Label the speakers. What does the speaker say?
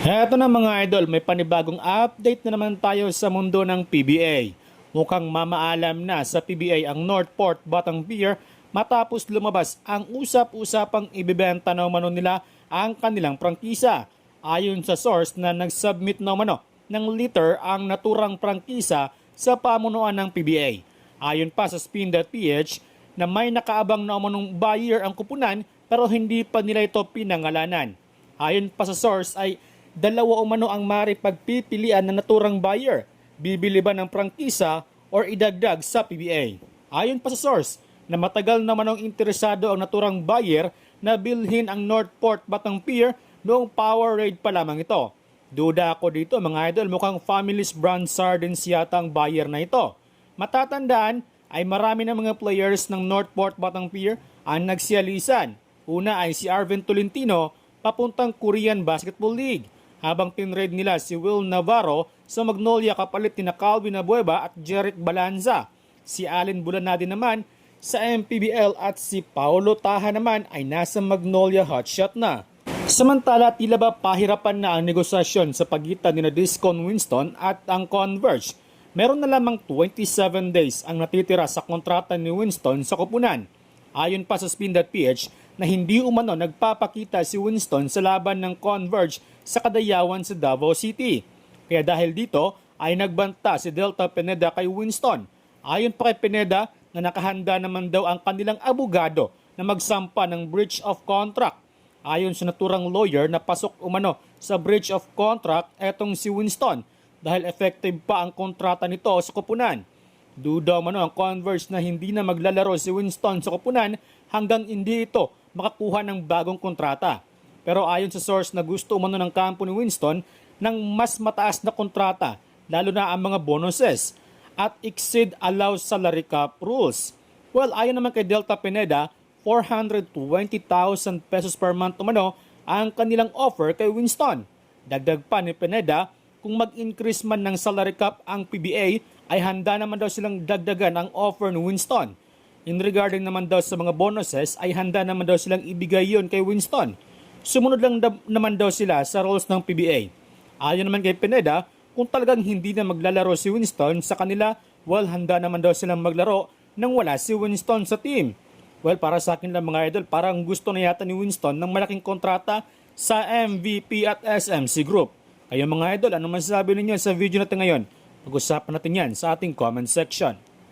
Speaker 1: Heto na mga idol, may panibagong update na naman tayo sa mundo ng PBA. Mukhang mamaalam na sa PBA ang Northport Batang Pier matapos lumabas ang usap-usapang ibebenta na umano nila ang kanilang prangkisa. Ayon sa source na nag-submit na umano ng letter ang naturang prangkisa sa pamunuan ng PBA. Ayon pa sa spin.ph na may nakaabang na umanong buyer ang kupunan pero hindi pa nila ito pinangalanan. Ayon pa sa source ay dalawa umano ang maaari pagpipilian na naturang buyer, bibili ba ng prangkisa or idagdag sa PBA. Ayon pa sa source na matagal naman ang interesado ang naturang buyer na bilhin ang Northport Batang Pier noong Powerade pa lamang ito. Duda ako dito mga idol, mukhang Family's Brand Sardines yata ang buyer na ito. Matatandaan ay marami ng mga players ng Northport Batang Pier ang nagsiyalisan. Una ay si Arvin Tolentino papuntang Korean Basketball League, habang tinrade nila si Will Navarro sa Magnolia kapalit ni Calvin Abueva at Jeric Balanza. Si Allen Bulanadi naman sa MPBL at si Paulo Taha naman ay nasa Magnolia Hotshot na. Samantala, tila ba pahirapan na ang negosasyon sa pagitan ni Discon Winston at ang Converge. Meron na lamang 27 days ang natitira sa kontrata ni Winston sa koponan. Ayon pa sa spin.ph na hindi umano nagpapakita si Winston sa laban ng Converge sa Kadayawan sa Davao City. Kaya dahil dito ay nagbanta si Delta Pineda kay Winston. Ayon pa kay Pineda na nakahanda naman daw ang kanilang abogado na magsampa ng breach of contract. Ayon sa naturang lawyer na pasok umano sa breach of contract etong si Winston dahil effective pa ang kontrata nito sa koponan. Duda umano ang Converge na hindi na maglalaro si Winston sa koponan hanggang hindi ito makakuha ng bagong kontrata. Pero ayon sa source na gusto umano ng kampo ni Winston ng mas mataas na kontrata, lalo na ang mga bonuses at exceed allowed salary cap rules. Well, ayon naman kay Delta Pineda, 420,000 pesos per month umano ang kanilang offer kay Winston. Dagdag pa ni Pineda, kung mag-increase man ng salary cap ang PBA, ay handa naman daw silang dagdagan ang offer ni Winston. In regarding naman daw sa mga bonuses, ay handa naman daw silang ibigay yon kay Winston. Sumunod lang naman daw sila sa rules ng PBA. Ayon naman kay Pineda, kung talagang hindi na maglalaro si Winston sa kanila, well, handa naman daw silang maglaro nang wala si Winston sa team. Well, para sa akin lang mga idol, parang gusto na yata ni Winston ng malaking kontrata sa MVP at SMC Group. Kayo mga idol, ano masasabi ninyo sa video natin ngayon? Pag-usapan natin yan sa ating comment section.